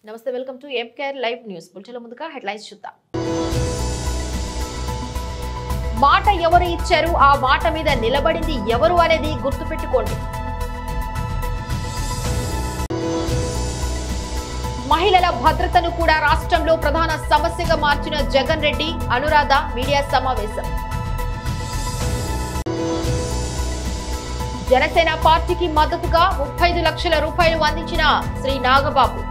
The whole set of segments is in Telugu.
నమస్తే, welcome to MKR live news. బులెటిన్ల ముందుగా హెడ్లైన్స్ చూద్దాం. మాట ఎవరు ఇచ్చారు, ఆ మాట మీద నిలబడింది ఎవరు అనేది గుర్తుపెట్టుకోండి. మహిళల భద్రతను కూడా రాష్ట్రంలో ప్రధాన సమస్యగా మార్చిన జగన్ రెడ్డి, అనురాధ మీడియా సమావేశం. జనసేన పార్టీకి మద్దతుగా 35 లక్షల రూపాయలు అందించిన శ్రీ నాగబాబు.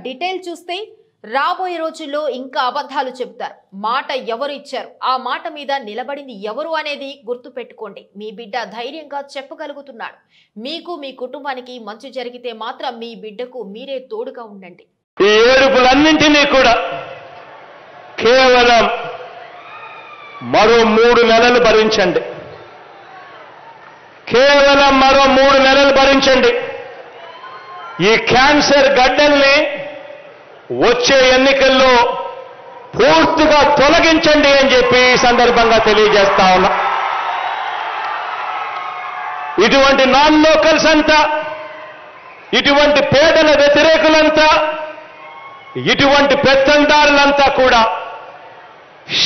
డీటెయిల్ చూస్తే రాబోయే రోజుల్లో ఇంకా అబద్ధాలు చెబుతారు. మాట ఎవరు ఇచ్చారు, ఆ మాట మీద నిలబడింది ఎవరు అనేది గుర్తు పెట్టుకోండి. మీ బిడ్డ ధైర్యంగా చెప్పగలుగుతున్నాడు. మీకు మీ కుటుంబానికి మంచి జరిగితే మాత్రం మీ బిడ్డకు మీరే తోడుగా ఉండండి. ఈ ఏడుపులన్నింటినీ కూడా కేవలం మరో 3 నెలలు భరించండి. కేవలం మరో 3 నెలలు భరించండి. ఈ క్యాన్సర్ గడ్డల్ని వచ్చే ఎన్నికల్లో పూర్తిగా తొలగించండి అని చెప్పి ఈ సందర్భంగా తెలియజేస్తా ఉన్నా. ఇటువంటి నాన్ లోకల్స్ అంతా, ఇటువంటి పేదల వ్యతిరేకులంతా, ఇటువంటి పెత్తందారులంతా కూడా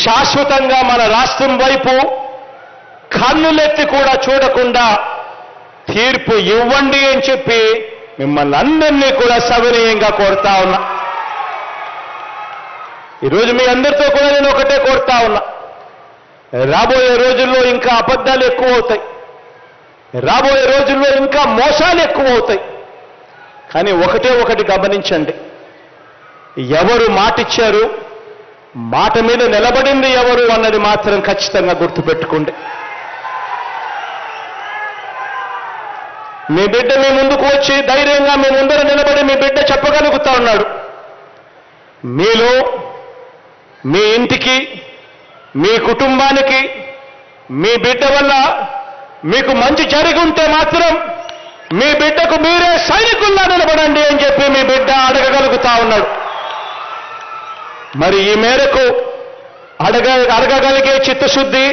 శాశ్వతంగా మన రాష్ట్రం వైపు కన్నులెత్తి కూడా చూడకుండా తీర్పు ఇవ్వండి అని చెప్పి మిమ్మల్ని అందరినీ కూడా సవినయంగా కోరుతా ఉన్నా. ఈరోజు మీ అందరితో కూడా నేను ఒకటే కోరుతా ఉన్నా. రాబోయే రోజుల్లో ఇంకా అబద్ధాలు ఎక్కువ అవుతాయి. రాబోయే రోజుల్లో ఇంకా మోసాలు ఎక్కువ అవుతాయి. కానీ ఒకటి గమనించండి. ఎవరు మాటిచ్చారు, మాట మీద నిలబడింది ఎవరు అన్నది మాత్రం ఖచ్చితంగా గుర్తుపెట్టుకోండి. మీ బిడ్డ మీ ముందుకు వచ్చి ధైర్యంగా మీ ముందర నిలబడి మీ బిడ్డ చెప్పగలుగుతా ఉన్నాడు. మీలో, మీ ఇంటికి, మీ కుటుంబానికి, మీ బిడ్డ వల్ల మీకు మంచి జరిగి ఉంటే మాత్రం మీ బిడ్డకు మీరే సైనికుల్లా నిలబడండి అని చెప్పి మీ బిడ్డ అడగగలుగుతా ఉన్నాడు. మరి ఈ మేరకు అడగగలిగే చిత్తశుద్ధి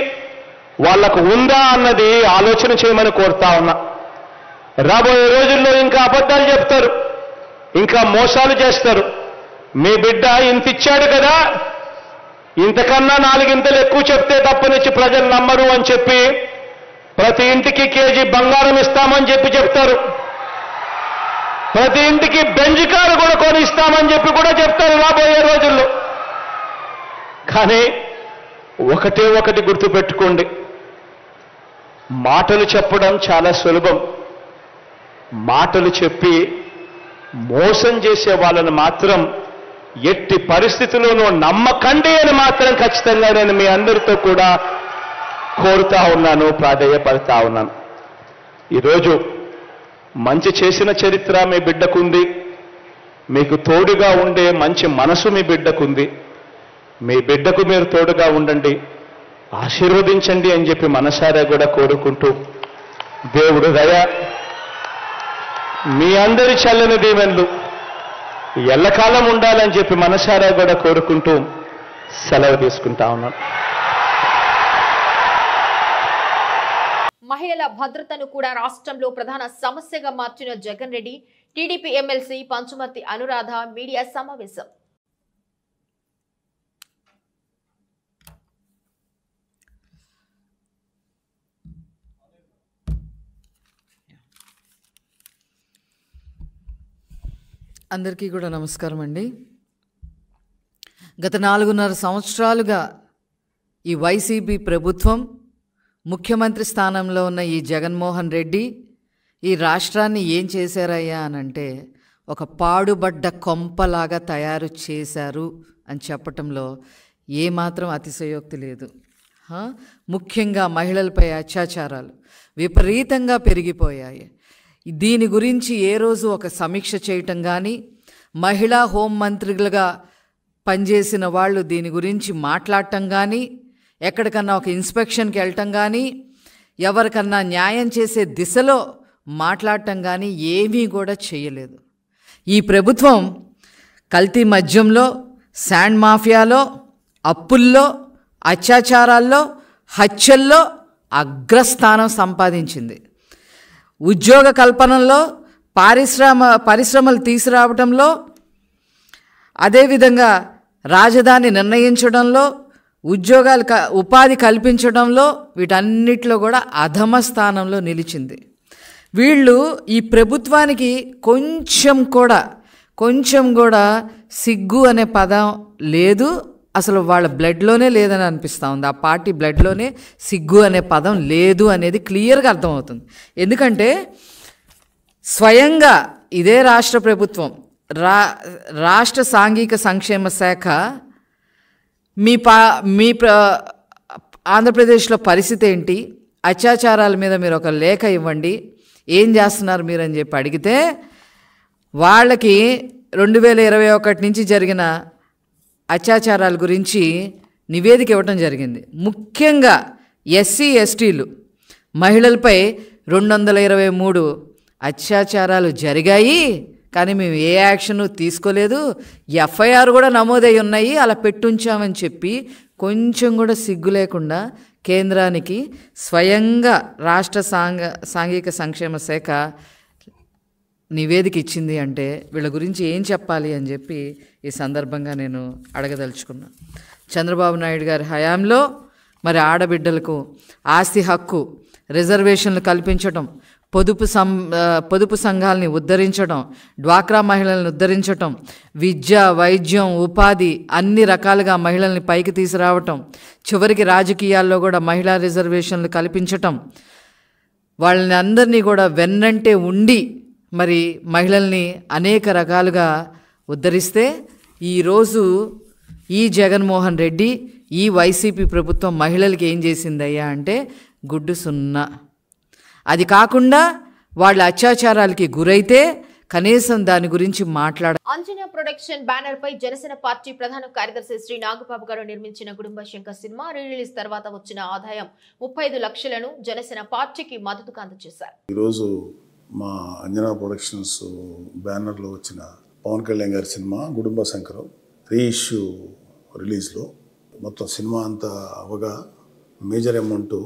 వాళ్లకు ఉందా అన్నది ఆలోచన చేయమని కోరుతా ఉన్నా. రాబోయే రోజుల్లో ఇంకా అబద్ధాలు చెప్తారు, ఇంకా మోసాలు చేస్తారు. మీ బిడ్డ ఇంత ఇచ్చాడు కదా, ఇంతకన్నా 4 ఇంతలు ఎక్కువ చెప్తే తప్పనిచ్చి ప్రజలు నమ్మరు అని చెప్పి ప్రతి ఇంటికి కేజీ బంగారం ఇస్తామని చెప్పి చెప్తారు. ప్రతి ఇంటికి బెంజ్ కారు కూడా కొనిస్తామని చెప్పి కూడా చెప్తారు రాబోయే రోజుల్లో. కానీ ఒకటి గుర్తుపెట్టుకోండి. మాటలు చెప్పడం చాలా సులభం. మాటలు చెప్పి మోసం చేసే వాళ్ళని మాత్రం ఎట్టి పరిస్థితుల్లోనూ నమ్మకండి అని మాత్రం ఖచ్చితంగా నేను మీ అందరితో కూడా కోరుతా ఉన్నాను, ప్రాధేయపడతా ఉన్నాను. ఈరోజు మంచి చేసిన చరిత్ర మీ బిడ్డకుంది. మీకు తోడుగా ఉండే మంచి మనసు మీ బిడ్డకుంది. మీ బిడ్డకు మీరు తోడుగా ఉండండి, ఆశీర్వదించండి అని చెప్పి మనసారా కూడా కోరుకుంటూ, దేవుడు దయ, మీ అందరి చల్లని దీవెనలు ఎల్లకాలం ఉండాలని చెప్పి మనసారా కూడా కోరుకుంటూ సెలవు తీసుకుంటా ఉన్నాను. మహిళల భద్రతను కూడా రాష్ట్రంలో ప్రధాన సమస్యగా మార్చిన Jagan Reddy, TDP MLC Panchumarthi Anuradha media సమావేశం. అందరికీ కూడా నమస్కారం అండి. గత 4.5 సంవత్సరాలుగా ఈ వైసీపీ ప్రభుత్వం, ముఖ్యమంత్రి స్థానంలో ఉన్న ఈ జగన్మోహన్ రెడ్డి ఈ రాష్ట్రాన్ని ఏం చేశారయ్యా అనంటే ఒక పాడుబడ్డ కొంపలాగా తయారు చేశారు అని చెప్పటంలో ఏమాత్రం అతిశయోక్తి లేదు. ముఖ్యంగా మహిళలపై అత్యాచారాలు విపరీతంగా పెరిగిపోయాయి. దీని గురించి ఏ రోజు ఒక సమీక్ష చేయటం కానీ, మహిళా హోంమంత్రులుగా పనిచేసిన వాళ్ళు దీని గురించి మాట్లాడటం కానీ, ఎక్కడికన్నా ఒక ఇన్స్పెక్షన్కి వెళ్ళటం కానీ, ఎవరికన్నా న్యాయం చేసే దిశలో మాట్లాడటం కానీ ఏమీ కూడా చేయలేదు. ఈ ప్రభుత్వం కల్తీ మద్యంలో, శాండ్ మాఫియాలో, అప్పుల్లో, అత్యాచారాల్లో, హత్యల్లో అగ్రస్థానం సంపాదించింది. ఉద్యోగ కల్పనలో పరిశ్రమలు తీసుకురావడంలో, అదేవిధంగా రాజధాని నిర్ణయించడంలో, ఉపాధి కల్పించడంలో, వీటన్నిటిలో కూడా అధమ స్థానంలో నిలిచింది. వీళ్ళు ఈ ప్రభుత్వానికి కొంచెం కూడా సిగ్గు అనే పదం లేదు, అసలు వాళ్ళ బ్లడ్లోనే లేదని అనిపిస్తూ ఉంది. ఆ పార్టీ బ్లడ్లోనే సిగ్గు అనే పదం లేదు అనేది క్లియర్గా అర్థమవుతుంది. ఎందుకంటే స్వయంగా ఇదే రాష్ట్ర ప్రభుత్వం, రాష్ట్ర సాంఘిక సంక్షేమ శాఖ మీ ఆంధ్రప్రదేశ్లో పరిస్థితి ఏంటి, అత్యాచారాల మీద మీరు ఒక లేఖ ఇవ్వండి, ఏం చేస్తున్నారు మీరు అని చెప్పి అడిగితే వాళ్ళకి 2021 నుంచి జరిగిన అత్యాచారాల గురించి నివేదిక ఇవ్వటం జరిగింది. ముఖ్యంగా ఎస్సీ ఎస్టీలు మహిళలపై 223 అత్యాచారాలు జరిగాయి, కానీ మేము ఏ యాక్షన్ తీసుకోలేదు, ఎఫ్ఐఆర్ కూడా నమోదై ఉన్నాయి, అలా పెట్టుంచామని చెప్పి కొంచెం కూడా సిగ్గు లేకుండా కేంద్రానికి స్వయంగా రాష్ట్ర సాంఘిక సంక్షేమ శాఖ నివేదిక ఇచ్చింది అంటే వీళ్ళ గురించి ఏం చెప్పాలి అని చెప్పి ఈ సందర్భంగా నేను అడగదలుచుకున్నా. చంద్రబాబు నాయుడు గారి హయాంలో మరి ఆడబిడ్డలకు ఆస్తి హక్కు, రిజర్వేషన్లు కల్పించడం, పొదుపు సంఘాలని ఉద్ధరించడం, డ్వాక్రా మహిళలను ఉద్ధరించటం, విద్య, వైద్యం, ఉపాధి అన్ని రకాలుగా మహిళల్ని పైకి తీసుకురావటం, చివరికి రాజకీయాల్లో కూడా మహిళా రిజర్వేషన్లు కల్పించటం, వాళ్ళని అందరినీ కూడా వెన్నంటే ఉండి మరి మహిళల్ని అనేక రకాలుగా ఉద్ధరిస్తే ఈరోజు ఈ జగన్మోహన్ రెడ్డి, ఈ వైసీపీ ప్రభుత్వం మహిళలకి ఏం చేసిందయ్యా అంటే గుడ్డు సున్నా. అది కాకుండా వాళ్ళ అత్యాచారాలకి గురైతే కనీసం దాని గురించి అంజనా ప్రొడక్షన్ బ్యానర్ పై జనసేన పార్టీ ప్రధాన కార్యదర్శి శ్రీ నాగబాబు గారు నిర్మించిన కుటుంబ శంకర్ సినిమా రిలీజ్ తర్వాత వచ్చిన ఆదాయం 35 లక్షలను జనసేన పార్టీకి మద్దతుగా అందజేశారు. ఈరోజు మా అంజనా ప్రొడక్షన్స్ బ్యానర్లో వచ్చిన పవన్ కళ్యాణ్ గారి సినిమా కుటుంబ శంకర్ రీఇష్యూ రిలీజ్లో మొత్తం సినిమా అంతా అవగా మేజర్ అమౌంట్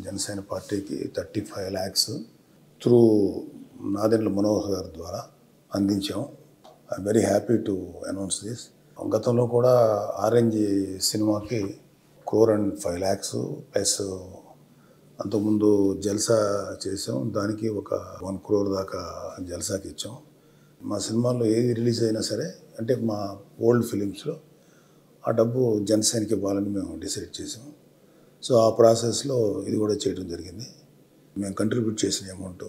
జనసేన పార్టీకి 35 lakhs త్రూ నాదెండ్ల మనోహర్ గారి ద్వారా అందించాం. I'm very happy to announce this. గతంలో కూడా ఆరెంజ్ సినిమాకి 1.5 lakhs ప్లస్ అంతకుముందు జల్సా చేసాం, దానికి ఒక 1 crore దాకా జల్సాకి ఇచ్చాం. మా సినిమాల్లో ఏది రిలీజ్ అయినా సరే అంటే మా ఓల్డ్ ఫిలిమ్స్లో ఆ డబ్బు జనసేనకి ఇవ్వాలని మేము డిసైడ్ చేసాం. సో ఆ ప్రాసెస్లో ఇది కూడా చేయడం జరిగింది. మేము కంట్రిబ్యూట్ చేసిన అమౌంట్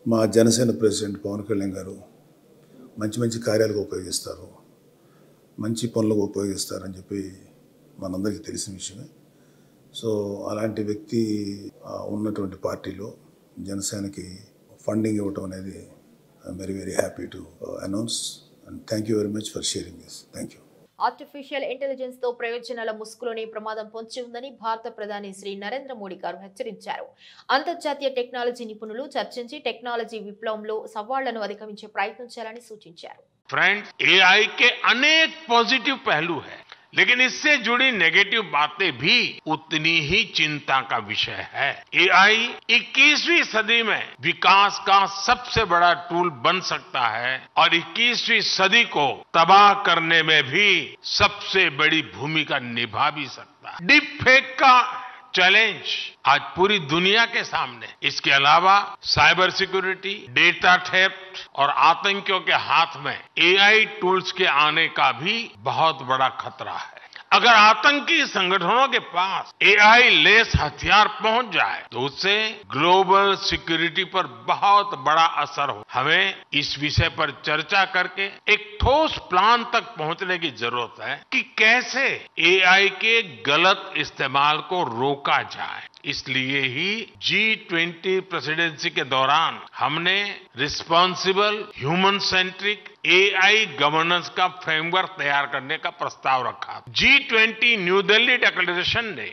మా జనసేన ప్రెసిడెంట్ పవన్ కళ్యాణ్ గారు మంచి మంచి కార్యాలకు ఉపయోగిస్తారు, మంచి పనులకు ఉపయోగిస్తారని చెప్పి మనందరికీ తెలిసిన విషయమే. సో అలాంటి వ్యక్తి ఉన్నటువంటి పార్టీలో జనసేనకి ఫండింగ్ ఇవ్వటం అనేది I'm very very happy to announce and thank you very much for sharing this. Thank you. Artificial intelligence తో ప్రయోజనాల ముసుగులోనే ప్రమాదం పొంచి ఉందని భారత ప్రధాని శ్రీ నరేంద్ర మోడీ గారు హెచ్చరించారు. అంతర్జాతీయ టెక్నాలజీ నిపుణులు చర్చించి టెక్నాలజీ విప్లవంలో సవాళ్లను అధిగమించే ప్రయత్నం చేయాలని సూచించారు. फ्रेंड्स, एआई के अनेक पॉजिटिव पहलू हैं, लेकिन इससे जुड़ी नेगेटिव बातें भी उतनी ही चिंता का विषय है. एआई 21वीं सदी में विकास का सबसे बड़ा टूल बन सकता है और 21वीं सदी को तबाह करने में भी सबसे बड़ी भूमिका निभा भी सकता है. डीप फेक का चैलेंज आज पूरी दुनिया के सामने. इसके अलावा साइबर सिक्योरिटी, डेटा थेफ्ट और आतंकियों के हाथ में एआई टूल्स के आने का भी बहुत बड़ा खतरा है. अगर आतंकी संगठनों के पास एआई लेस हथियार पहुंच जाए तो उससे ग्लोबल सिक्योरिटी पर बहुत बड़ा असर हो. हमें इस विषय पर चर्चा करके एक ठोस प्लान तक पहुंचने की जरूरत है कि कैसे एआई के गलत इस्तेमाल को रोका जाए. इसलिए ही G20 प्रेसिडेंसी के दौरान हमने responsible human centric AI governance का फ्रेमवर्क तैयार करने का प्रस्ताव रखा. G20 न्यू दिल्ली डिक्लेरेशन ने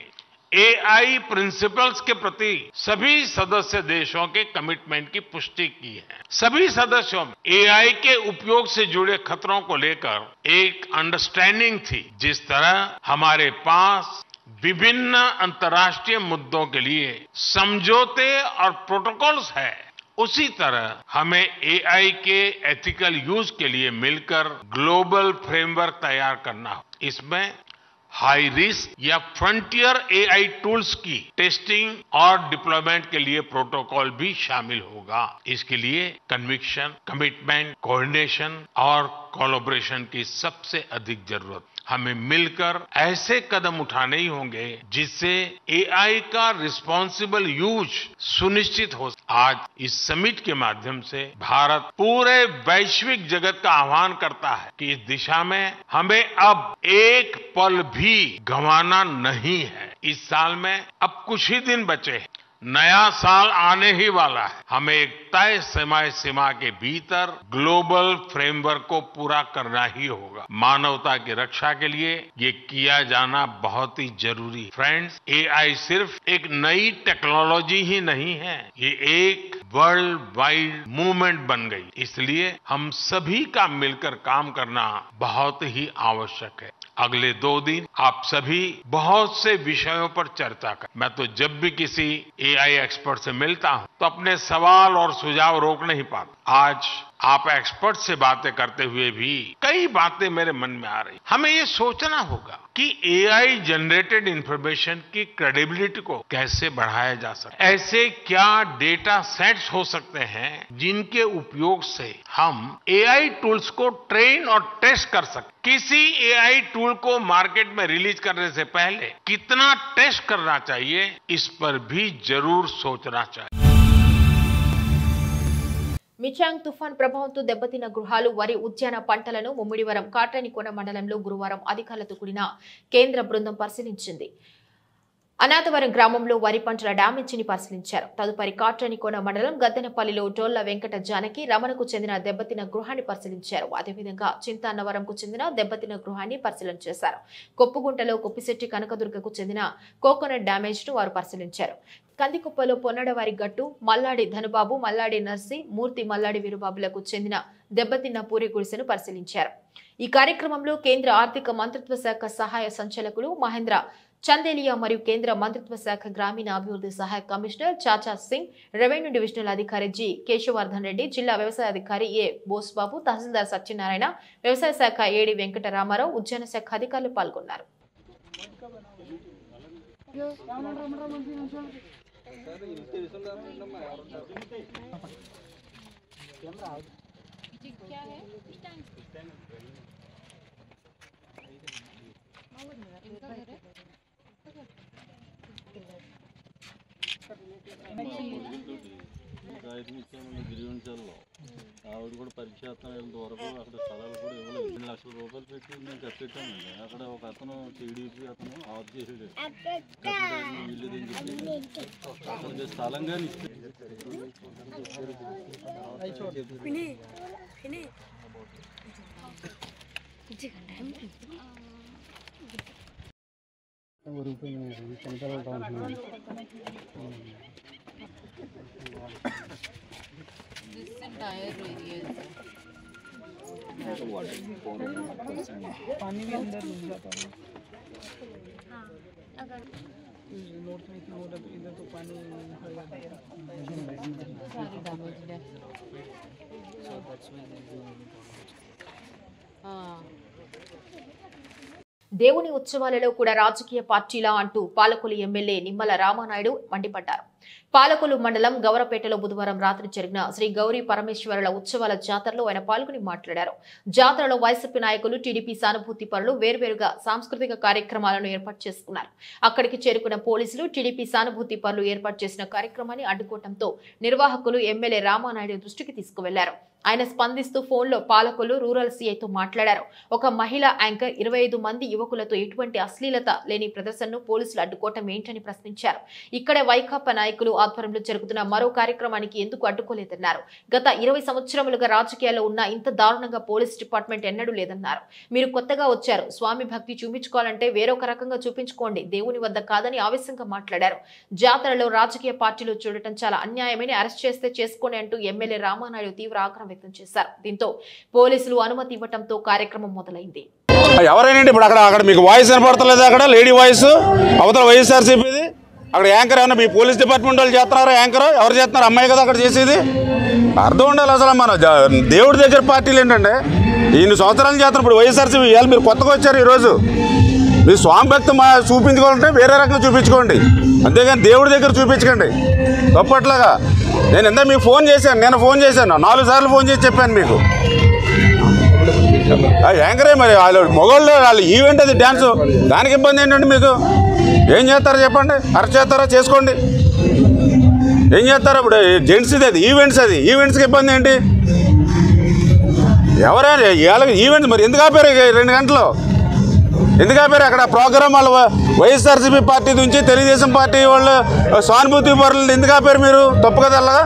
एआई प्रिंसिपल्स के प्रति सभी सदस्य देशों के कमिटमेंट की पुष्टि की है. सभी सदस्यों में एआई के उपयोग से जुड़े खतरों को लेकर एक अंडरस्टैंडिंग थी. जिस तरह हमारे पास विभिन्न अंतर्राष्ट्रीय मुद्दों के लिए समझौते और प्रोटोकॉल्स है, उसी तरह हमें एआई के एथिकल यूज के लिए मिलकर ग्लोबल फ्रेमवर्क तैयार करना हो। इसमें हाई रिस्क या फ्रंटियर एआई टूल्स की टेस्टिंग और डिप्लॉयमेंट के लिए प्रोटोकॉल भी शामिल होगा। इसके लिए कन्विक्शन, कमिटमेंट, कोऑर्डिनेशन और कोलैबोरेशन की सबसे अधिक जरूरत। हमें मिलकर ऐसे कदम उठाने ही होंगे जिससे एआई का रिस्पॉन्सिबल यूज सुनिश्चित हो। आज इस समिट के माध्यम से भारत पूरे वैश्विक जगत का आह्वान करता है कि इस दिशा में हमें अब एक पल भी गंवाना नहीं है। इस साल में अब कुछ ही दिन बचे हैं, नया साल आने ही वाला है। हमें एक तय समय सीमा के भीतर ग्लोबल फ्रेमवर्क को पूरा करना ही होगा। मानवता की रक्षा के लिए ये किया जाना बहुत ही जरूरी है। फ्रेंड्स, एआई सिर्फ एक नई टेक्नोलॉजी ही नहीं है, ये एक वर्ल्ड वाइड मूवमेंट बन गई। इसलिए हम सभी का मिलकर काम करना बहुत ही आवश्यक है। अगले 2 दिन आप सभी बहुत से विषयों पर चर्चा कर। मैं तो जब भी किसी एआई एक्सपर्ट से मिलता हूं तो अपने सवाल और सुझाव रोक नहीं पाता। आज आप एक्सपर्ट से बातें करते हुए भी कई बातें मेरे मन में आ रही। हमें ये सोचना होगा कि एआई जनरेटेड इंफॉर्मेशन की क्रेडिबिलिटी को कैसे बढ़ाया जा सकता है। ऐसे क्या डेटा सेट्स हो सकते हैं जिनके उपयोग से हम एआई टूल्स को ट्रेन और टेस्ट कर सकते। किसी एआई टूल को मार्केट में रिलीज करने से पहले कितना टेस्ट करना चाहिए, इस पर भी जरूर सोचना चाहिए। మిచాంగ్ తుఫాన్ ప్రభావంతో దెబ్బతిన్న గృహాలు, వరి, ఉద్యాన పంటలను ముమ్మిడివరం కాట్రానికోన మండలంలో గురువారం అధికారులతో కూడిన కేంద్ర బృందం పరిశీలించింది. అనాథవరం గ్రామంలో వరి పంటల డ్యామేజీని పరిశీలించారు. తదుపరి కాట్రానికోన మండలం గద్దెనపల్లిలో డోళ్ల వెంకట జానకి రమణకు చెందిన దెబ్బతిన్న గృహాన్ని పరిశీలించారు. అదేవిధంగా చింతాన్నవరంకు చెందిన దెబ్బతిన్న గృహాన్ని పరిశీలన చేశారు. కొప్పుగుంటలో కొప్పిశెట్టి కనకదుర్గకు చెందిన కోకోనట్ డ్యామేజ్ ను వారు పరిశీలించారు. కందికుప్పలో పొన్నడవారి గట్టు, మల్లాడి ధనుబాబు, మల్లాడి నర్సి, మూర్తి మల్లాడి వీరుబాబులకు చెందిన దెబ్బతిన్న పూరి గుడిసెను పరిశీలించారు. ఈ కార్యక్రమంలో కేంద్ర ఆర్థిక మంత్రిత్వ శాఖ సహాయ సంచాలకులు మహేంద్ర చందేలియా మరియు కేంద్ర మంత్రిత్వ శాఖ గ్రామీణ అభివృద్ధి సహాయ కమిషనర్ చాచా సింగ్, రెవెన్యూ డివిజనల్ అధికారి జి కేశవర్ధన్ రెడ్డి, జిల్లా వ్యవసాయ అధికారి ఏ బోస్బాబు, తహసీల్దార్ సత్యనారాయణ, వ్యవసాయ శాఖ ఏడి వెంకట రామారావు, ఉద్యాన శాఖ అధికారులు పాల్గొన్నారు. ఆవిడ కూడా పరీక్షాత్మక వరకు అక్కడ స్థలాలు కూడా ఇవ్వలేదు. 2 లక్షల రూపాయలు పెట్టి నేను కట్టేటానండి. అక్కడ ఒక అతను టీడీపీ అతను ఆఫ్ చేసాడు, వీళ్ళదని చెప్పి అతనికి స్థలంగా ఇస్తే पानी भी अंदर घुस जाता है। अगर नॉर्थ में इतना होता तो इधर तो पानी सारी डैमेज है। దేవుని ఉత్సవాలలో కూడా రాజకీయ పార్టీలా అంటూ పాలకొల్లు ఎమ్మెల్యే నిమ్మల రామానాయుడు మండిపడ్డారు. పాలకొల్లు మండలం గౌరపేటలో బుధవారం రాత్రి జరిగిన శ్రీ గౌరీ పరమేశ్వరుల ఉత్సవాల జాతరలో ఆయన పాల్గొని మాట్లాడారు. జాతరలో వైసీపీ నాయకులు, టీడీపీ సానుభూతి పరులు వేర్వేరుగా సాంస్కృతిక కార్యక్రమాలను ఏర్పాటు చేసుకున్నారు. అక్కడికి చేరుకున్న పోలీసులు టీడీపీ సానుభూతి పరులు ఏర్పాటు చేసిన కార్యక్రమాన్ని అడ్డుకోవడంతో నిర్వాహకులు ఎమ్మెల్యే రామానాయుడు దృష్టికి తీసుకువెళ్లారు. ఆయన స్పందిస్తూ ఫోన్లో పాలకొల్లు రూరల్ సీఐతో మాట్లాడారు. ఒక మహిళా యాంకర్ 25 మంది యువకులతో ఎటువంటి అశ్లీలత లేని ప్రదర్శనను పోలీసులు అడ్డుకోవటం ఏంటని ప్రశ్నించారు. ఇక్కడే వైకాపా నాయకులు ఆధ్వర్యంలో జరుగుతున్న మరో కార్యక్రమానికి ఎందుకు అడ్డుకోలేదన్నారు. గత 20 సంవత్సరములుగా రాజకీయాల్లో ఉన్న ఇంత దారుణంగా పోలీస్ డిపార్ట్మెంట్ ఎన్నడూ లేదన్నారు. మీరు కొత్తగా వచ్చారు, స్వామి భక్తి చూపించుకోవాలంటే వేరొక రకంగా చూపించుకోండి, దేవుని వద్ద కాదని ఆవేశంగా మాట్లాడారు. జాతరలో రాజకీయ పార్టీలు చూడటం చాలా అన్యాయమని, అరెస్ట్ చేస్తే చేసుకోండి అంటూ ఎమ్మెల్యే రామానాయుడు తీవ్ర ఆగ్రహం వ్యక్తం చేశారు. దీంతో పోలీసులు అనుమతి ఇవ్వడంతో కార్యక్రమం మొదలైంది. ఎవరైనా ఇప్పుడు అక్కడ మీకు వాయిస్ వినపడతలేదు, అక్కడ లేడీ వాయిస్ అవతల వైఎస్ఆర్సీపీది అక్కడ యాంకర్ ఏమన్నా మీ పోలీస్ డిపార్ట్మెంట్ వాళ్ళు చేస్తున్నారా? యాంకర్ ఎవరు చేస్తున్నారు? అమ్మాయి కదా అక్కడ చేసేది. అర్థం ఉండాలి అసలు. మన దేవుడి దగ్గర పార్టీలు ఏంటంటే ఇన్ని సంవత్సరాలు చేస్తున్నారు. ఇప్పుడు వైఎస్ఆర్సీపీ ఇవాళ మీరు కొత్తగా వచ్చారు. ఈరోజు మీ స్వామి భక్తి చూపించుకోవాలంటే వేరే రకంగా చూపించుకోండి, అంతేగాని దేవుడి దగ్గర చూపించకండి తప్పట్లాగా. నేను ఎంత మీకు ఫోన్ చేశాను, నేను ఫోన్ చేశాను 4 సార్లు ఫోన్ చేసి చెప్పాను మీకు. యాంకరే మరి వాళ్ళు మొగోళ్ళు, వాళ్ళు ఈవెంట్ అది డ్యాన్స్, దానికి ఇబ్బంది ఏంటండి మీకు? ఏం చేస్తారో చెప్పండి. అరెస్ట్ చేస్తారా? చేసుకోండి. ఏం చేస్తారో? ఇప్పుడు జెంట్స్ది అది ఈవెంట్స్, అది ఈవెంట్స్కి ఇబ్బంది ఏంటి? ఎవరైనా ఇవాళ ఈవెంట్స్ మరి ఎందుకు ఆపారు 2 గంటలు? ఎందుకు ఆపారు? అక్కడ ప్రోగ్రామ్ వాళ్ళు వైఎస్ఆర్సీపీ పార్టీ నుంచి తెలుగుదేశం పార్టీ వాళ్ళు సానుభూతి పరులు ఎందుకు ఆపారు మీరు? తప్పు కదా అలాగా.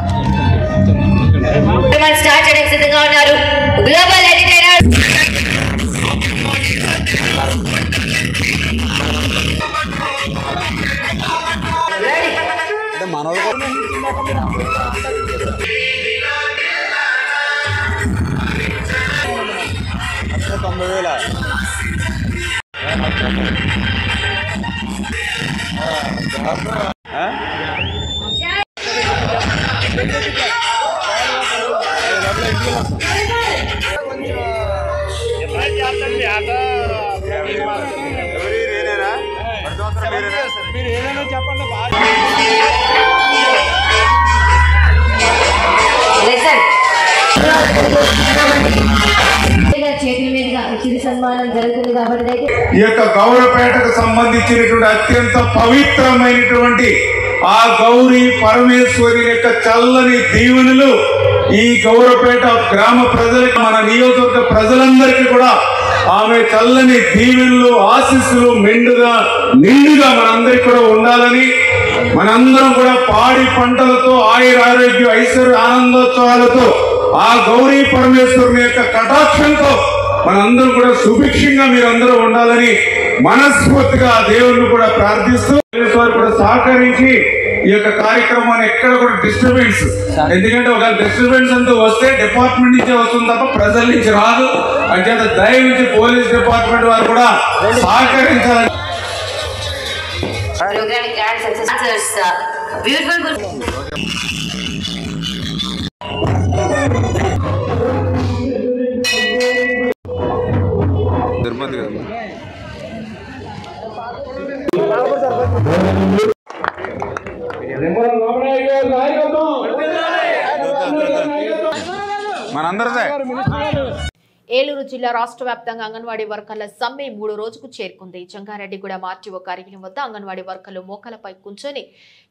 ఈ యొక్క గౌరవపేటకు సంబంధించినటువంటి అత్యంత పవిత్రమైనటువంటి ఆ గౌరీ పరమేశ్వరి యొక్క చల్లని దీవెనలు ఈ గౌరవపేట గ్రామ ప్రజలకు, మన నియోజకవర్గ ప్రజలందరికీ కూడా ఆమె చల్లని దీవెనలు ఆశీస్సులు నిండుగా మనందరికీ కూడా ఉండాలని, మనందరం కూడా పాడి పంటలతో ఆయురారోగ్య ఐశ్వర్య ఆనందోత్సవాలతో ఆ గౌరీ పరమేశ్వరుని యొక్క కటాక్షంతో మనందరం కూడా సుభిక్షంగా మీరందరూ ఉండాలని మనస్ఫూర్తిగా దేవుణ్ణి కూడా ప్రార్థిస్తూ కూడా సహకరించి ఈ యొక్క కార్యక్రమాన్ని ఎక్కడ కూడా డిస్టర్బెన్స్, ఎందుకంటే ఒక డిస్టర్బెన్స్ అంటూ వస్తే డిపార్ట్మెంట్ నుంచే వస్తుంది తప్ప ప్రజల నుంచి రాదు. అంచేత దయవించి పోలీస్ డిపార్ట్మెంట్ వారు కూడా సహకరించాలని. మనందరిదే. ఏలూరు జిల్లా రాష్ట్ర వ్యాప్తంగా అంగన్వాడీ వర్కర్ల సమ్మె 3వ రోజుకు చేరుకుంది. జంగారెడ్డిగూడెం ఆర్టీఓ కార్యాలయం వద్ద అంగన్వాడీ వర్కర్లు మోకాలపై కూర్చొని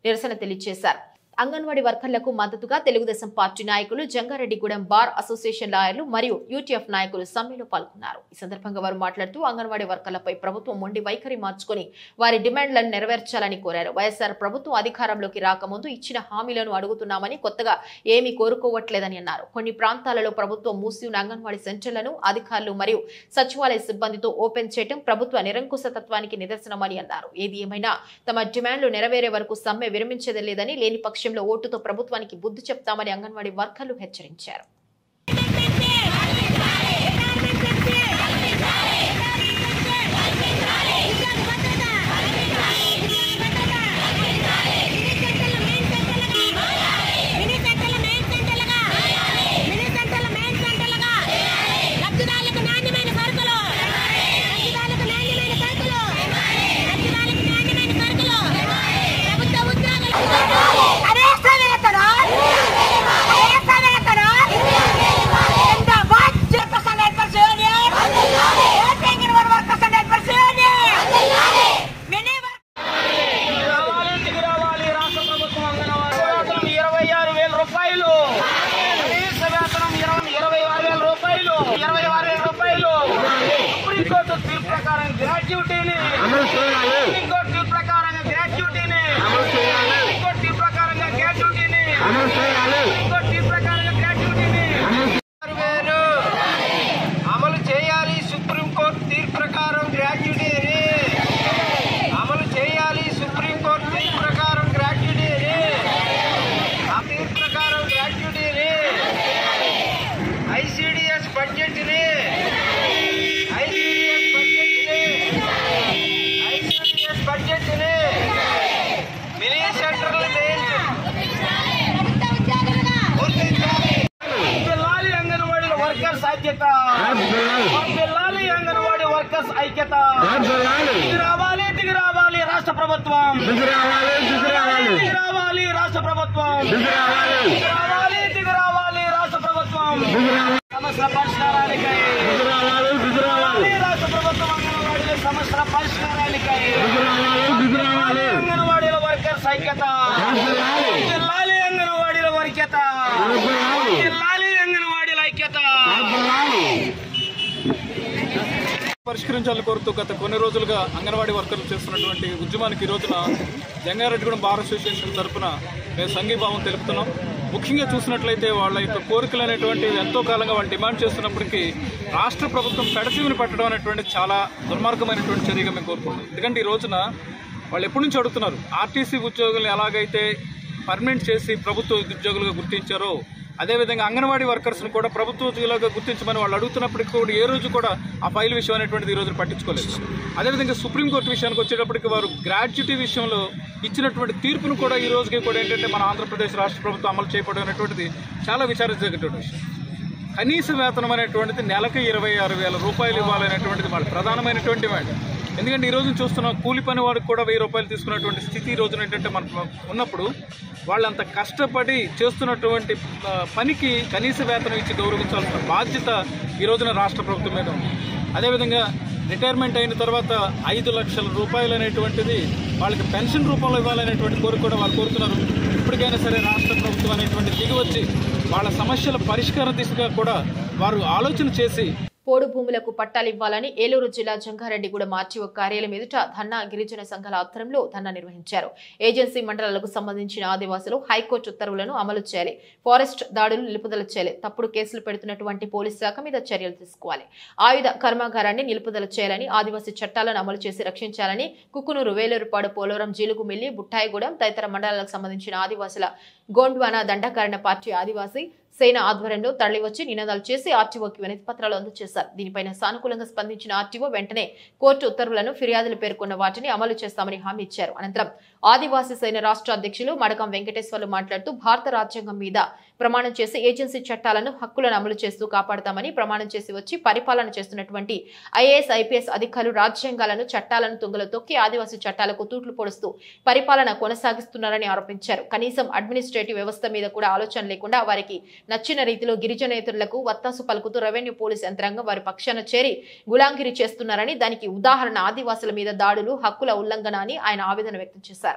నిరసన తెలియజేశారు. అంగన్వాడీ వర్కర్లకు మద్దతుగా తెలుగుదేశం పార్టీ నాయకులు, జంగారెడ్డిగూడెం బార్ అసోసియేషన్ లాయర్లు మరియు యూటీఎఫ్ నాయకులు సమ్మెలో పాల్గొన్నారు. ఈ సందర్భంగా వారు మాట్లాడుతూ అంగన్వాడీ వర్కర్లపై ప్రభుత్వం మొండి వైఖరి మార్చుకుని వారి డిమాండ్లను నెరవేర్చాలని కోరారు. వైఎస్ఆర్ ప్రభుత్వం అధికారంలోకి రాకముందు ఇచ్చిన హామీలను అడుగుతున్నామని, కొత్తగా ఏమీ కోరుకోవట్లేదని అన్నారు. కొన్ని ప్రాంతాలలో ప్రభుత్వం మూసి ఉన్న అంగన్వాడీ సెంటర్లను అధికారులు మరియు సచివాలయ సిబ్బందితో ఓపెన్ చేయడం ప్రభుత్వ నిరంకుశతత్వానికి నిదర్శనమని అన్నారు. ఏది ఏమైనా తమ డిమాండ్లు నెరవేరే వరకు సమ్మె విరమించేది లేదని, లేని పక్షంలో ఓటుతో ప్రభుత్వానికి బుద్ధి చెప్తామని అంగన్వాడీ వర్కర్లు హెచ్చరించారు. వర్కర్స్ ఐక్యత, వర్ధిల్లాలి అంగన్వాడీ వర్కర్స్ ఐక్యత. దిగి రావాలి రాష్ట్ర ప్రభుత్వం, దిగి రావాలి రాష్ట్ర ప్రభుత్వం, దిగి రావాలి రాష్ట్ర ప్రభుత్వం. సమస్యల పరిష్కారానికై రాష్ట్ర ప్రభుత్వం అంగన్వాడీల సమస్యల పరిష్కారానికై అంగన్వాడీల వర్కర్స్ ఐక్యత, జిల్లాలి అంగన్వాడీల ఐక్యత, జిల్లాలి అంగన్వాడీల ఐక్యత. పరిష్కరించాలని కోరుతూ గత కొన్ని రోజులుగా అంగన్వాడీ వర్కర్లు చేస్తున్నటువంటి ఉద్యమానికి ఈ రోజున జంగారెడ్డిగూడెం బార్ అసోసియేషన్ తరఫున మేము సంఘీభావం తెలుపుతున్నాం. ముఖ్యంగా చూసినట్లయితే వాళ్ళ యొక్క కోరికలు అనేటువంటివి ఎంతో కాలంగా వాళ్ళు డిమాండ్ చేస్తున్నప్పటికీ రాష్ట్ర ప్రభుత్వం పెడచెవిని పెట్టడం అనేటువంటి చాలా దుర్మార్గమైనటువంటి చర్యగా మేము కోరుకుంటున్నాం. ఎందుకంటే ఈ రోజున వాళ్ళు ఎప్పటి నుంచి అడుగుతున్నారు, ఆర్టీసీ ఉద్యోగులను ఎలాగైతే పర్మనెంట్ చేసి ప్రభుత్వ ఉద్యోగులుగా గుర్తించారో అదేవిధంగా అంగన్వాడీ వర్కర్స్ను కూడా ప్రభుత్వ ఉద్యోగులుగా గుర్తించమని వాళ్ళు అడుగుతున్నప్పటికీ కూడా ఏ రోజు కూడా ఆ ఫైల్ విషయం అనేటువంటిది ఈ రోజు పట్టించుకోలేదు. అదేవిధంగా సుప్రీంకోర్టు విషయానికి వచ్చేటప్పటికి వారు గ్రాడ్యుటీ విషయంలో ఇచ్చినటువంటి తీర్పును కూడా ఈ రోజుకి కూడా ఏంటంటే మన ఆంధ్రప్రదేశ్ రాష్ట్ర ప్రభుత్వం అమలు చేయడం అనేటువంటిది చాలా విచారించదగినటువంటి విషయం. కనీస వేతనం అనేటువంటిది నెలకు 26,000 రూపాయలు ఇవ్వాలనేటువంటిది వాళ్ళ ప్రధానమైనటువంటి డిమాండ్. ఎందుకంటే ఈ రోజున చూస్తున్నాం కూలి పని వాడికి కూడా 1,000 రూపాయలు తీసుకున్నటువంటి స్థితి ఈ రోజున ఏంటంటే మనకు ఉన్నప్పుడు వాళ్ళంత కష్టపడి చేస్తున్నటువంటి పనికి కనీస వేతనం ఇచ్చి గౌరవించాల్సిన బాధ్యత ఈ రోజున రాష్ట్ర ప్రభుత్వం మీద ఉంది. అదేవిధంగా రిటైర్మెంట్ అయిన తర్వాత 5 లక్షల రూపాయలు అనేటువంటిది వాళ్ళకి పెన్షన్ రూపంలో ఇవ్వాలనేటువంటి కోరిక కూడా వాళ్ళు కోరుతున్నారు. ఇప్పటికైనా సరే రాష్ట్ర ప్రభుత్వం అనేటువంటి దిగివచ్చి వాళ్ళ సమస్యల పరిష్కార దిశగా కూడా వారు ఆలోచన చేసి పోడు భూములకు పట్టాలు ఇవ్వాలని ఏలూరు జిల్లా జంగారెడ్డిగూడెం ఆర్టీఓ కార్యాలయం ఎదుట ధర్నా గిరిజన సంఘాల ఆధ్వర్యంలో ధర్నా నిర్వహించారు. ఏజెన్సీ మండలాలకు సంబంధించిన ఆదివాసులు హైకోర్టు ఉత్తర్వులను అమలు చేయాలి, ఫారెస్ట్ దాడులు నిలుపుదల చేయాలి, తప్పుడు కేసులు పెడుతున్నటువంటి పోలీస్ శాఖ మీద చర్యలు తీసుకోవాలి, ఆయుధ కర్మాగారాన్ని నిలుపుదల చేయాలని, ఆదివాసీ చట్టాలను అమలు చేసి రక్షించాలని కుక్కునూరు, వేలూరుపాడు, పోలవరం, జీలుగుమిల్లి, బుట్టాయిగూడెం తదితర మండలాలకు సంబంధించిన ఆదివాసుల గోండ్వానా దండకారణ పార్టీ ఆదివాసీ సేన ఆధ్వర్యంలో తరలివచ్చి నినాదాలు చేసి ఆర్టీఓకి వినతి పత్రాలు అందజేశారు. దీనిపైన సానుకూలంగా స్పందించిన ఆర్టీఓ వెంటనే కోర్టు ఉత్తర్వులను, ఫిర్యాదులు పేర్కొన్న వాటిని అమలు చేస్తామని హామీ ఇచ్చారు. అనంతరం ఆదివాసీ సేన రాష్ట్ర అధ్యక్షులు మడకం వెంకటేశ్వర్లు మాట్లాడుతూ భారత రాజ్యాంగం మీద ప్రమాణం చేసి ఏజెన్సీ చట్టాలను, హక్కులను అమలు చేస్తూ కాపాడతామని ప్రమాణం చేసి వచ్చి పరిపాలన చేస్తున్నటువంటి ఐఏఎస్, ఐపీఎస్ అధికారులు రాజ్యాంగాలను, చట్టాలను తుంగలో తొక్కి ఆదివాసీ చట్టాలకు తూట్లు పొడుస్తూ పరిపాలన కొనసాగిస్తున్నారని ఆరోపించారు. కనీసం అడ్మినిస్ట్రేటివ్ వ్యవస్థ మీద కూడా ఆలోచన లేకుండా వారికి నచ్చిన రీతిలో గిరిజనేతరులకు వత్తాసు పలుకుతూ రెవెన్యూ పోలీస్ యంత్రాంగం వారి పక్షాన చేరి గులాంగిరి చేస్తున్నారని, దానికి ఉదాహరణ ఆదివాసుల మీద దాడులు, హక్కుల ఉల్లంఘన అని ఆయన ఆవేదన వ్యక్తం చేశారు.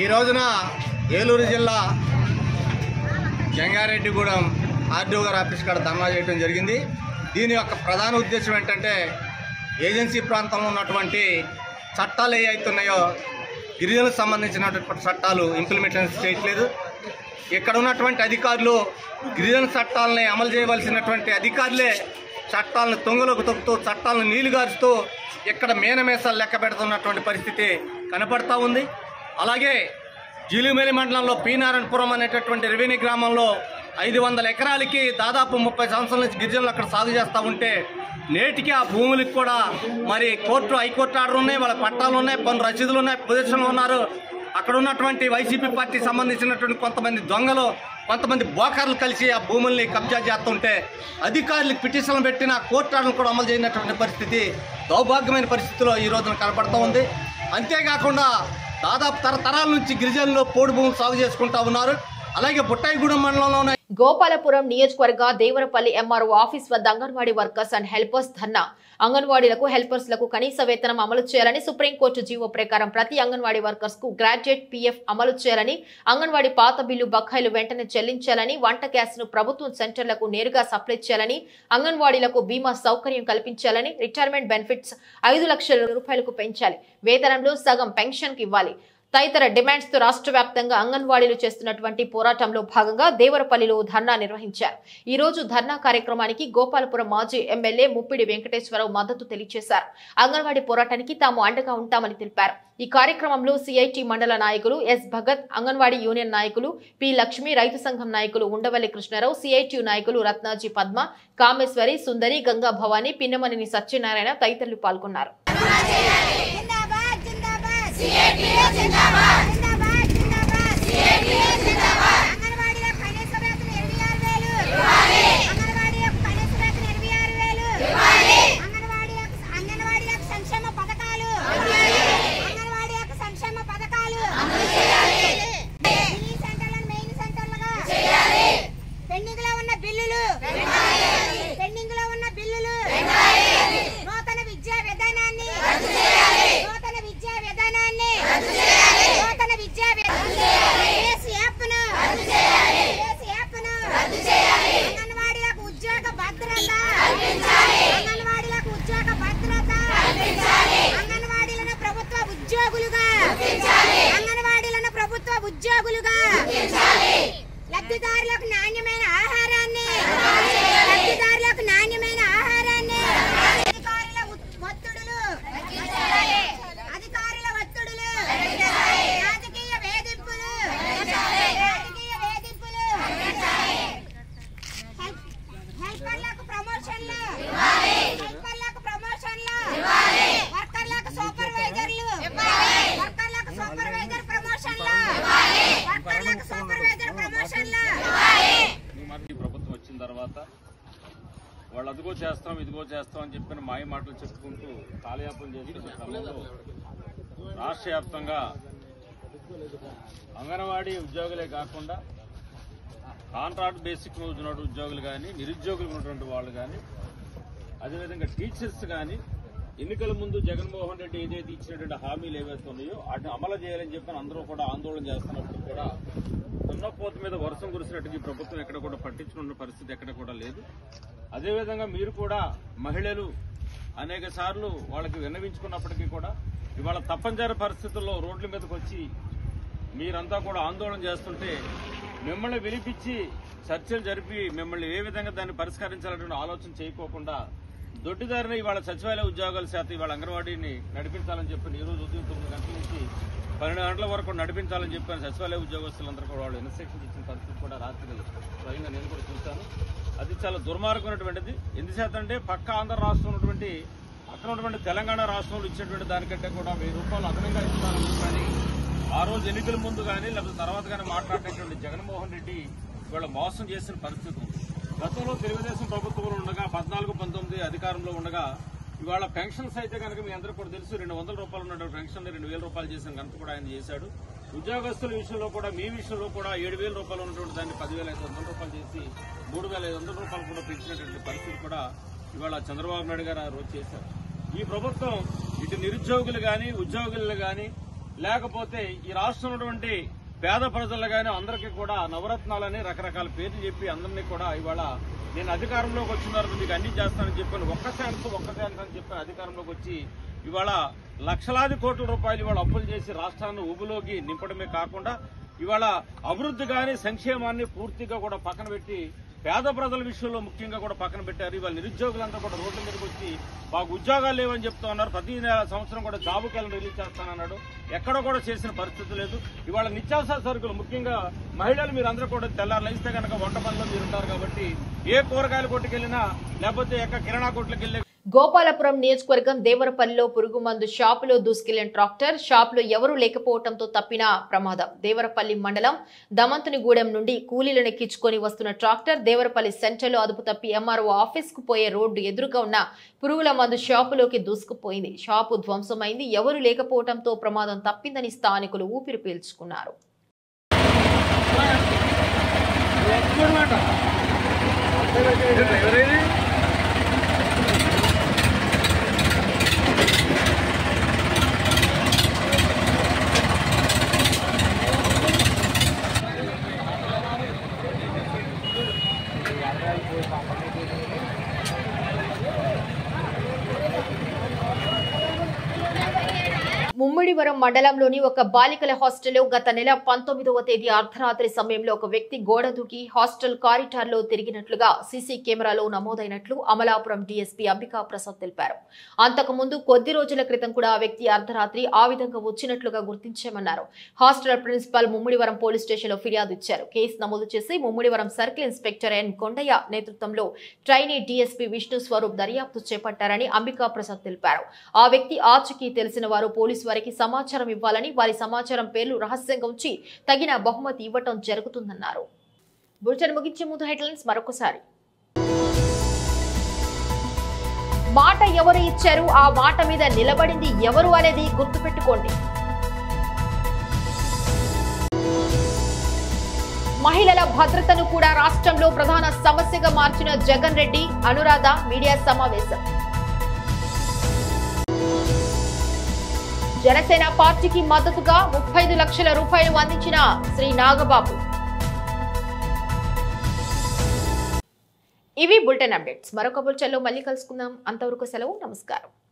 ఈ రోజున ఏలూరు జిల్లా జంగారెడ్డిగూడెం ఆర్డీఓ గారి ఆఫీస్ కాడ ధర్నా చేయడం జరిగింది. దీని యొక్క ప్రధాన ఉద్దేశం ఏంటంటే ఏజెన్సీ ప్రాంతంలో ఉన్నటువంటి చట్టాలు ఏవైతున్నాయో గిరిజనులకు సంబంధించినటువంటి చట్టాలు ఇంప్లిమెంటేషన్ చేయట్లేదు. ఇక్కడ ఉన్నటువంటి అధికారులు గిరిజన చట్టాలని అమలు చేయవలసినటువంటి అధికారులే చట్టాలను తొంగలోకి తొక్కుతూ, చట్టాలను నీళ్లుగారుస్తూ ఇక్కడ మేనమేసాలు లెక్క పెడుతున్నటువంటి పరిస్థితి కనపడతా ఉంది. అలాగే జీలుమిల్లి మండలంలో పి నారాయణపురం అనేటటువంటి రెవెన్యూ గ్రామంలో 500 ఎకరాలకి దాదాపు 30 సంవత్సరాల నుంచి గిరిజనులు అక్కడ సాగు చేస్తూ ఉంటే నేటికి ఆ భూములకు కూడా మరి కోర్టు, హైకోర్టు ఆర్డర్ ఉన్నాయి, వాళ్ళ పట్టాలు ఉన్నాయి, కొన్ని రసీదులు ఉన్నాయి, పొజిషన్లు ఉన్నారు. అక్కడ ఉన్నటువంటి వైసీపీ పార్టీకి సంబంధించినటువంటి కొంతమంది దొంగలు, కొంతమంది బోకర్లు కలిసి ఆ భూముల్ని కబ్జా చేస్తుంటే అధికారులకు పిటిషన్లు పెట్టిన కోర్టు ఆర్డర్లు కూడా అమలు చేయనటువంటి పరిస్థితి దౌర్భాగ్యమైన పరిస్థితిలో ఈ రోజున కనపడుతూ ఉంది. అంతేకాకుండా దాదాపు తరతరాల నుంచి గిరిజనులు పోడు భూములు సాగు చేసుకుంటా ఉన్నారు. అలాగే బుట్టాయిగూడెం మండలంలో గోపాలపురం నియోజకవర్గ దేవరపల్లి ఎంఆర్ఓ ఆఫీస్ వద్ద అంగన్వాడీ వర్కర్స్ అండ్ హెల్పర్స్ ధర్నా. అంగన్వాడీలకు హెల్పర్స్లకు కనీస వేతనం అమలు చేయాలని సుప్రీంకోర్టు జీవో ప్రకారం ప్రతి అంగన్వాడీ వర్కర్స్ కు గ్రాడ్యుయేట్ పీఎఫ్ అమలు చేయాలని, అంగన్వాడీ పాత బిల్లు బకాయిలు వెంటనే చెల్లించాలని, వంట గ్యాస్ ను ప్రభుత్వం సెంటర్లకు నేరుగా సప్లై చేయాలని, అంగన్వాడీలకు బీమా సౌకర్యం కల్పించాలని, రిటైర్మెంట్ బెనిఫిట్స్ 5 లక్షల రూపాయలకు పెంచాలి, వేతనంలో సగం పెన్షన్ కి ఇవ్వాలి తదితర డిమాండ్స్ తో రాష్ట్ర వ్యాప్తంగా అంగన్వాడీలు చేస్తున్నటువంటి పోరాటంలో భాగంగా దేవరపల్లిలో ధర్నా నిర్వహించారు. ఈ రోజు ధర్నా కార్యక్రమానికి గోపాలపురం మాజీ ఎమ్మెల్యే ముప్పిడి వెంకటేశ్వరరావు మద్దతు తెలియజేశారు. అంగన్వాడీ పోరాటానికి తాము అండగా ఉంటామని తెలిపారు. ఈ కార్యక్రమంలో సిఐటి మండల నాయకులు ఎస్ భగత్, అంగన్వాడీ యూనియన్ నాయకులు పి లక్ష్మి, రైతు సంఘం నాయకులు ఉండవల్లి కృష్ణారావు, సిఐటి నాయకులు రత్నాజీ పద్మ, కామేశ్వరి, సుందరి, గంగా భవాని, పిన్నమనేని సత్యనారాయణ తదితరులు పాల్గొన్నారు. లబ్ధిదారులకు నాణ్యమైన ఆహారాన్ని అధికారుల ఒత్తిడులు రాజకీయ వేధింపులు హెల్పర్లకు ప్రమోషన్లు వర్కర్లకు సూపర్వైజర్ ప్రభుత్వం వచ్చిన తర్వాత వాళ్ళు అదిగో చేస్తాం ఇదిగో చేస్తాం అని చెప్పిన మాయ మాటలు చెప్పుకుంటూ కాలయాపన చేస్తున్న క్రమంలో రాష్ట్ర వ్యాప్తంగా అంగన్వాడీ ఉద్యోగులే కాకుండా కాంట్రాక్ట్ బేసిక్ ఉన్నటువంటి ఉద్యోగులు కానీ, నిరుద్యోగులు ఉన్నటువంటి వాళ్ళు కానీ, అదేవిధంగా టీచర్స్ కానీ ఎన్నికల ముందు జగన్మోహన్ రెడ్డి ఏదైతే ఇచ్చినటువంటి హామీలు ఏవైతే ఉన్నాయో వాటిని అమలు చేయాలని చెప్పి అందరూ కూడా ఆందోళన చేస్తున్నప్పుడు కూడా దున్నపోతు మీద వర్షం కురిసినట్టుగా ఈ ప్రభుత్వం ఎక్కడ కూడా పట్టించుకున్న పరిస్థితి ఎక్కడ కూడా లేదు. అదేవిధంగా మీరు కూడా మహిళలు అనేక సార్లు వాళ్ళకి విన్నవించుకున్నప్పటికీ కూడా ఇవాళ తప్పనిసరి పరిస్థితుల్లో రోడ్ల మీదకి వచ్చి మీరంతా కూడా ఆందోళన చేస్తుంటే మిమ్మల్ని విలిపించి చర్చలు జరిపి మిమ్మల్ని ఏ విధంగా దాన్ని పరిష్కరించాలనే ఆలోచన చేయకోకుండా దొడ్డిదారిని ఇవాళ సచివాలయ ఉద్యోగాల శాతం ఇవాళ అంగన్వాడీని నడిపించాలని చెప్పి ఈ రోజు ఉదయం 9 గంటల నుంచి 12 గంటల వరకు నడిపించాలని చెప్పిన సచివాలయ ఉద్యోగస్తులందరూ కూడా వాళ్ళు ఇన్స్ట్రక్షన్ ఇచ్చిన పరిస్థితి కూడా రాత్రి స్వయంగా నేను కూడా చూశాను. అది చాలా దుర్మార్గమైనటువంటిది. ఎందుచేతంటే పక్క ఆంధ్ర రాష్ట్రం ఉన్నటువంటి అక్కడ ఉన్నటువంటి తెలంగాణ రాష్ట్రంలో ఇచ్చేటువంటి దానికంటే కూడా 1000 రూపాయలు అదనంగా ఇస్తానని కానీ ఆ రోజు ఎన్నికల ముందు కానీ లేకపోతే తర్వాత కానీ మాట్లాడేటువంటి జగన్మోహన్ రెడ్డి వీళ్ళ మోసం చేసిన పరిస్థితి ఉంది. గతంలో తెలుగుదేశం ప్రభుత్వంలో ఉండగా 14-19 అధికారంలో ఉండగా ఇవాళ పెన్షన్స్ అయితే కనుక మీ అందరూ కూడా తెలుసు 200 రూపాయలు ఉన్న పెన్షన్ 2000 రూపాయలు చేసిన ఘనత కూడా ఆయన చేశాడు. ఉద్యోగస్తుల విషయంలో కూడా మీ విషయంలో కూడా 7000 రూపాయలు ఉన్నటువంటి దాన్ని 10,500 రూపాయలు చేసి 3,500 రూపాయలు కూడా పెంచినటువంటి పరిస్థితి కూడా ఇవాళ చంద్రబాబు నాయుడు గారు ఆ రోజు చేశారు. ఈ ప్రభుత్వం ఇటు నిరుద్యోగులు కానీ ఉద్యోగులు కానీ లేకపోతే ఈ రాష్ట్రంలో ఉన్నటువంటి పేద ప్రజలు కానీ అందరికీ కూడా నవరత్నాలని రకరకాల పేర్లు చెప్పి అందరినీ కూడా ఇవాళ నేను అధికారంలోకి వచ్చిన తర్వాత మీకు అన్ని చేస్తానని చెప్పాను. ఒక్క ఛాన్స్ అని చెప్పి అధికారంలోకి వచ్చి ఇవాళ లక్షలాది కోట్ల రూపాయలు ఇవాళ అప్పులు చేసి రాష్ట్రాన్ని ఊబులోకి నింపడమే కాకుండా ఇవాళ అభివృద్ధి కానీ సంక్షేమాన్ని పూర్తిగా కూడా పక్కన పెట్టి పేద ప్రజల విషయంలో ముఖ్యంగా కూడా పక్కన పెట్టారు. ఇవాళ నిరుద్యోగులంతా కూడా రోడ్ల మీదకి వచ్చి మాకు ఉద్యోగాలు లేవని చెప్తా ఉన్నారు. ప్రతి సంవత్సరం కూడా జాబ్ క్యాలెండర్ రిలీజ్ చేస్తానన్నాడు. ఎక్కడ కూడా చేసిన పరిస్థితి లేదు. ఇవాళ నిత్యావసర సరుకులు ముఖ్యంగా మహిళలు మీరు అందరూ కూడా తెల్లారు లేస్తే కనుక వంట పనులు మీరు ఉంటారు కాబట్టి ఏ కూరగాయల కొట్టుకెళ్లినా లేకపోతే ఎక్కడ కిరాణా కొట్లకి వెళ్ళి గోపాలపురం నియోజకవర్గం దేవరపల్లిలో పురుగు మందు షాపులో దూసుకెళ్లిన ట్రాక్టర్, షాపులో ఎవరూ లేకపోవడంతో తప్పిన ప్రమాదం. దేవరపల్లి మండలం దమంతునిగూడెం నుండి కూలీలను ఎక్కించుకొని వస్తున్న ట్రాక్టర్ దేవరపల్లి సెంటర్లో అదుపు తప్పి ఎంఆర్ఓ ఆఫీస్ కు పోయే రోడ్డు ఎదురుగా ఉన్న పురుగుల మందు షాపులోకి దూసుకుపోయింది. షాపు ధ్వంసమైంది. ఎవరూ లేకపోవడంతో ప్రమాదం తప్పిందని స్థానికులు ఊపిరి పీల్చుకున్నారు. ముమ్మిడివరం మండలంలోని ఒక బాలికల హాస్టల్లో గత నెల 19వ తేదీ అర్ధరాత్రి సమయంలో ఒక వ్యక్తి గోడ దూకి హాస్టల్ కారిడార్లో తిరిగినట్లుగా సీసీ కెమెరాలో నమోదైనట్లు అమలాపురం డీఎస్పీ అంబికా ప్రసాద్ తెలిపారు. అంతకుముందు కొద్ది రోజుల క్రితం కూడా ఆ వ్యక్తి అర్ధరాత్రి ఆ విధంగా వచ్చినట్లుగా గుర్తించామన్నారు. హాస్టల్ ప్రిన్సిపల్ ముమ్మిడివరం పోలీస్ స్టేషన్లో ఫిర్యాదు ఇచ్చారు. కేసు నమోదు చేసి Mummidivaram circle inspector N Kondaiah trainee ట్రైనీ డీఎస్పీ విష్ణు స్వరూప్ దర్యాప్తు చేపట్టారని అంబికా ప్రసాద్ తెలిపారు. ఆ వ్యక్తి ఆచూకీ తెలిసిన వారు పోలీసు వారికి సమాచారం ఇవ్వాలని, వారి సమాచారం పేర్లు రహస్యంగా ఉంచి తగిన బహుమతి ఇవ్వటం జరుగుతుందన్నారు. బులెటిన్ ముగించే ముందు హెడ్లైన్స్ మరొకసారి. మాట ఎవరు ఇచ్చారు, ఆ మాట మీద నిలబడింది ఎవరు అనేది గుర్తుపెట్టుకోండి. మహిళల భద్రతను కూడా రాష్ట్రంలో ప్రధాన సమస్యగా మార్చిన జగన్ రెడ్డి, అనురాధ మీడియా సమావేశం. జనసేన పార్టీకి మద్దతుగా 35 లక్షల రూపాయలు అందించిన శ్రీ నాగబాబు. ఇవి బులెటిన్ అప్డేట్స్. మరొక బులెటిన్లో మళ్ళీ కలుసుకుందాం. అంతవరకు సెలవు. నమస్కారం.